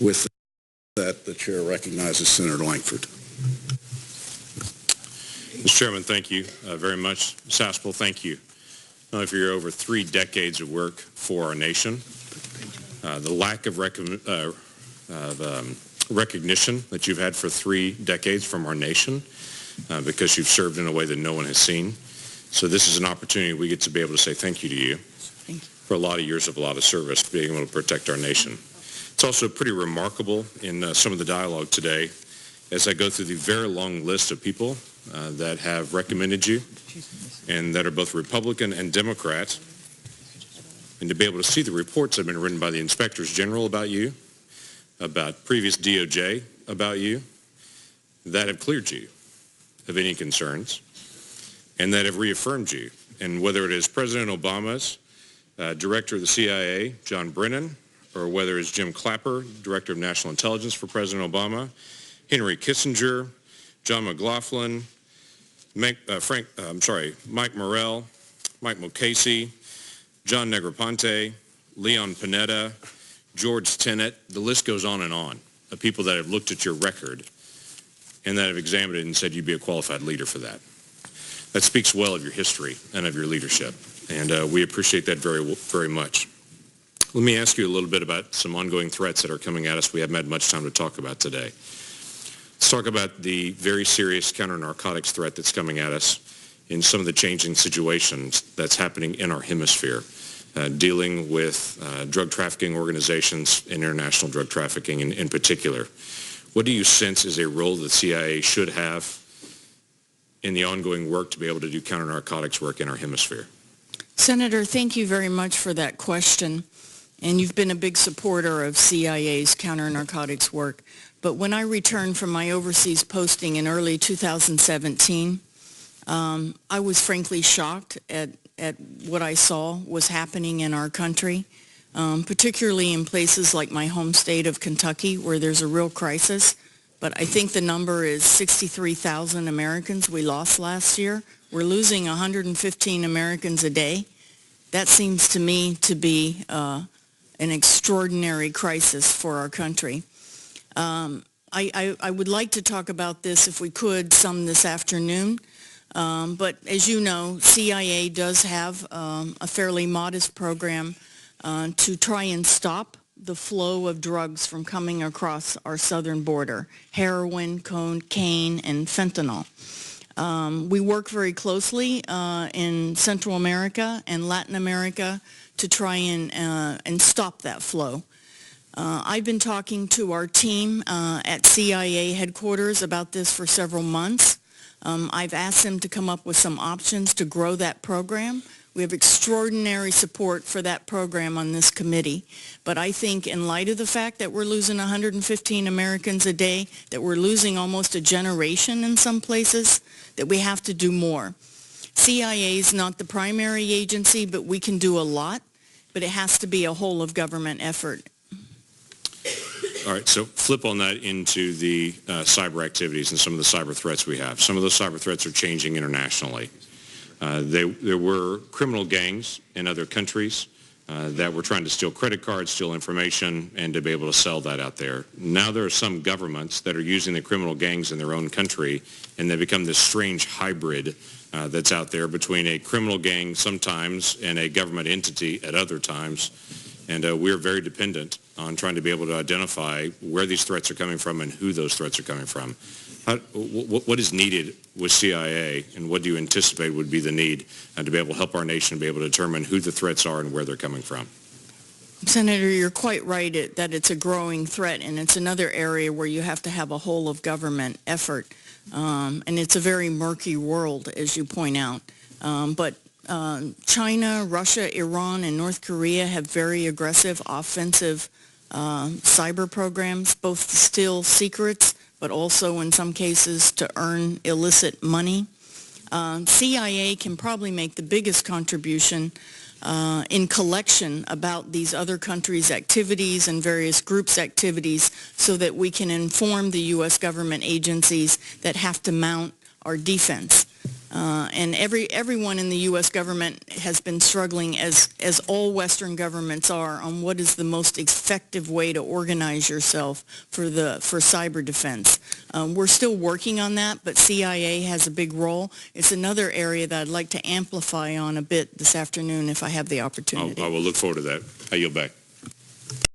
With that, the chair recognizes Senator Lankford. Mr. Chairman, thank you very much. Ms. Haspel, thank you for your over 3 decades of work for our nation. The lack of recognition that you've had for 3 decades from our nation because you've served in a way that no one has seen. So this is an opportunity we get to be able to say thank you to you for a lot of years of a lot of service, being able to protect our nation. It's also pretty remarkable in some of the dialogue today as I go through the very long list of people that have recommended you and that are both Republican and Democrat, and to be able to see the reports that have been written by the inspectors general about you, about previous DOJ about you, that have cleared you of any concerns and that have reaffirmed you. And whether it is President Obama's Director of the CIA, John Brennan, or whether it's Jim Clapper, Director of National Intelligence for President Obama, Henry Kissinger, John McLaughlin, Mike Morrell, Mike Mukasey, John Negroponte, Leon Panetta, George Tenet, the list goes on of people that have looked at your record and that have examined it and said you'd be a qualified leader for that. That speaks well of your history and of your leadership, and we appreciate that very, very much. Let me ask you a little bit about some ongoing threats that are coming at us we haven't had much time to talk about today. Let's talk about the very serious counter-narcotics threat that's coming at us in some of the changing situations that's happening in our hemisphere, dealing with drug trafficking organizations and international drug trafficking in particular. What do you sense is a role that CIA should have in the ongoing work to be able to do counter-narcotics work in our hemisphere? Senator, thank you very much for that question. And you've been a big supporter of CIA's counter-narcotics work. But when I returned from my overseas posting in early 2017, I was frankly shocked at what I saw was happening in our country, particularly in places like my home state of Kentucky, where there's a real crisis. But I think the number is 63,000 Americans we lost last year. We're losing 115 Americans a day. That seems to me to be an extraordinary crisis for our country. I would like to talk about this, if we could, some this afternoon. But as you know, CIA does have a fairly modest program to try and stop the flow of drugs from coming across our southern border: heroin, cocaine, and fentanyl. We work very closely in Central America and Latin America to try and stop that flow. I've been talking to our team at CIA headquarters about this for several months. I've asked them to come up with some options to grow that program. We have extraordinary support for that program on this committee. But I think in light of the fact that we're losing 115 Americans a day, that we're losing almost a generation in some places, that we have to do more. CIA is not the primary agency, but we can do a lot. But it has to be a whole of government effort. All right, so flip on that into the cyber activities and some of the cyber threats we have. Some of those cyber threats are changing internationally. There were criminal gangs in other countries that were trying to steal credit cards, steal information, and to be able to sell that out there. Now there are some governments that are using the criminal gangs in their own country, and they become this strange hybrid that's out there between a criminal gang sometimes and a government entity at other times. And we're very dependent on trying to be able to identify where these threats are coming from and who those threats are coming from. What is needed with CIA, and what do you anticipate would be the need to be able to help our nation be able to determine who the threats are and where they're coming from? Senator, you're quite right that it's a growing threat, and it's another area where you have to have a whole of government effort. And it's a very murky world, as you point out. But China, Russia, Iran, and North Korea have very aggressive offensive cyber programs, both to steal secrets, but also in some cases to earn illicit money. CIA can probably make the biggest contribution in collection about these other countries' activities and various groups' activities, so that we can inform the U.S. government agencies that have to mount our defense. And everyone in the U.S. government has been struggling, as all Western governments are, on what is the most effective way to organize yourself for cyber defense. We're still working on that, but CIA has a big role. It's another area that I'd like to amplify on a bit this afternoon if I have the opportunity. I will look forward to that. I yield back.